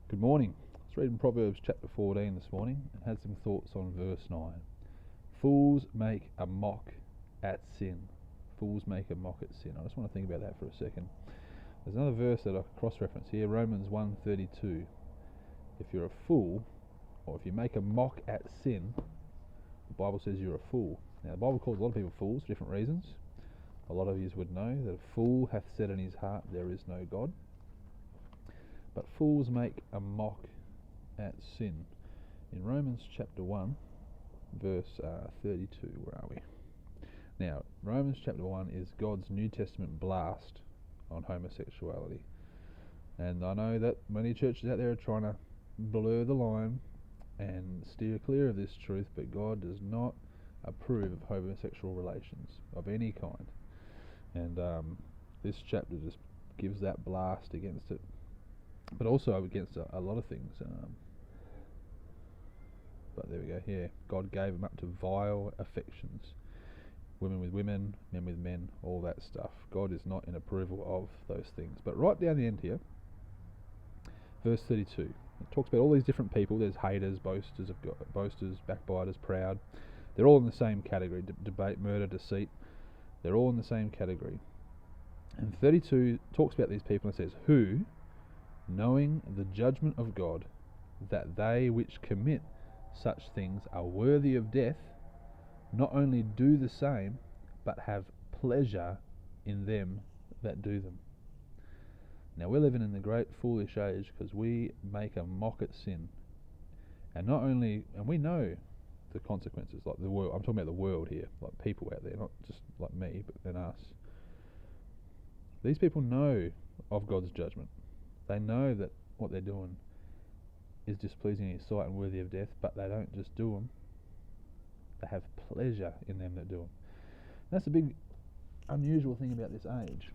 Good morning. Let's read in Proverbs chapter 14 this morning and had some thoughts on verse 9. Fools make a mock at sin. Fools make a mock at sin. I just want to think about that for a second. There's another verse that I can cross-reference here, Romans 1:32. If you're a fool, or if you make a mock at sin, the Bible says you're a fool. Now the Bible calls a lot of people fools for different reasons. A lot of you would know that a fool hath said in his heart, there is no God. But fools make a mock at sin. In Romans chapter 1, verse 32, where are we? Now, Romans chapter 1 is God's New Testament blast on homosexuality. And I know that many churches out there are trying to blur the line and steer clear of this truth, but God does not approve of homosexual relations of any kind. And this chapter just gives that blast against it, but also against a lot of things. But there we go. Yeah, God gave them up to vile affections. Women with women, men with men, all that stuff. God is not in approval of those things. But right down the end here, verse 32, it talks about all these different people. There's haters, boasters, backbiters, proud. They're all in the same category. Debate, murder, deceit. They're all in the same category. And 32 talks about these people and says, who, knowing the judgment of God, that they which commit such things are worthy of death, not only do the same, but have pleasure in them that do them. Now we're living in the great foolish age because we make a mock at sin. And we know the consequences, like the world. I'm talking about the world here, like people out there, not just like me, but then us. These people know of God's judgment. They know that what they're doing is displeasing in His sight and worthy of death, but they don't just do them. They have pleasure in them that do them. That's a big, unusual thing about this age.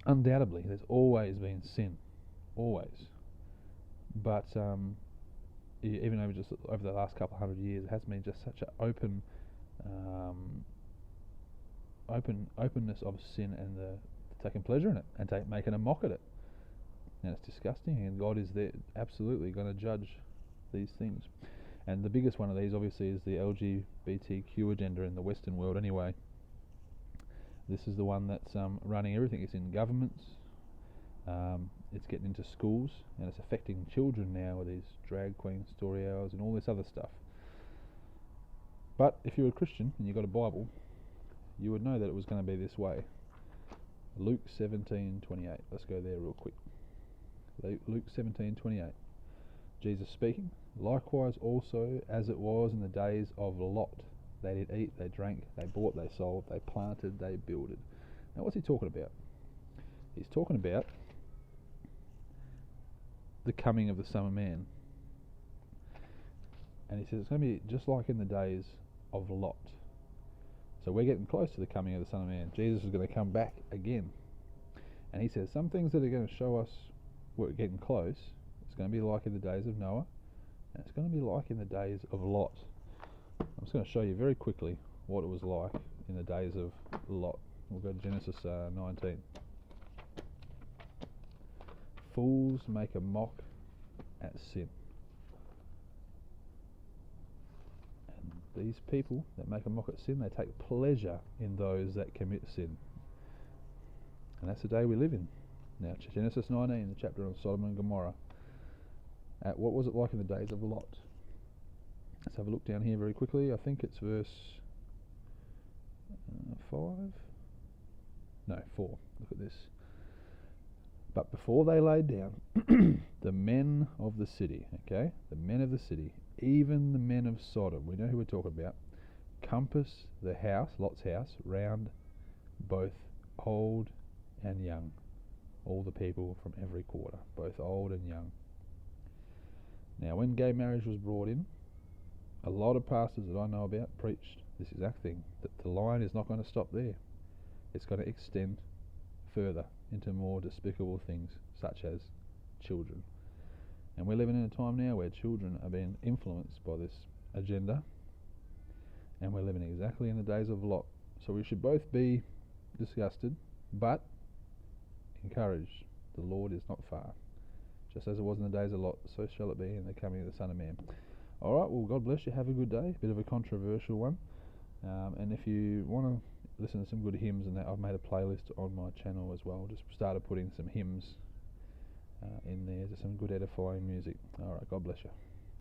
Undoubtedly, there's always been sin, always. But even over the last couple of 100 years, it has been just such an openness of sin and taking pleasure in it and making a mock at it. And it's disgusting, and God is there absolutely going to judge these things. And the biggest one of these obviously is the LGBTQ agenda in the Western world anyway. This is the one that's running everything. It's in governments, it's getting into schools, and it's affecting children now with these drag queen story hours and all this other stuff. But if you're a Christian and you've got a Bible, you would know that it was going to be this way. Luke 17:28. Let's go there real quick. Luke 17:28. Jesus speaking, likewise also as it was in the days of Lot. They did eat, they drank, they bought, they sold, they planted, they builded. Now what's he talking about? He's talking about the coming of the Son of Man. And he says it's going to be just like in the days of Lot. So we're getting close to the coming of the Son of Man. Jesus is going to come back again. And he says some things that are going to show us we're getting close. It's going to be like in the days of Noah, and it's going to be like in the days of Lot. I'm just going to show you very quickly what it was like in the days of Lot. We'll go to Genesis 19. Fools make a mock at sin. And these people that make a mock at sin, they take pleasure in those that commit sin. And that's the day we live in. Now, Genesis 19, the chapter on Sodom and Gomorrah. What was it like in the days of Lot? Let's have a look down here very quickly. I think it's verse 5? No, 4. Look at this. But before they laid down, the men of the city, okay, the men of the city, even the men of Sodom, we know who we're talking about, compass the house, Lot's house, round, both old and young. All the people from every quarter, both old and young. Now, when gay marriage was brought in, a lot of pastors that I know about preached this exact thing, that the line is not going to stop there. It's going to extend further into more despicable things, such as children. And we're living in a time now where children are being influenced by this agenda, and we're living exactly in the days of Lot. So we should both be disgusted, but encouraged. The Lord is not far. Just as it was in the days of Lot, so shall it be in the coming of the Son of Man. Alright, well, God bless you. Have a good day. Bit of a controversial one. And if you want to listen to some good hymns and that, I've made a playlist on my channel as well. Just started putting some hymns in there, just some good edifying music. Alright, God bless you.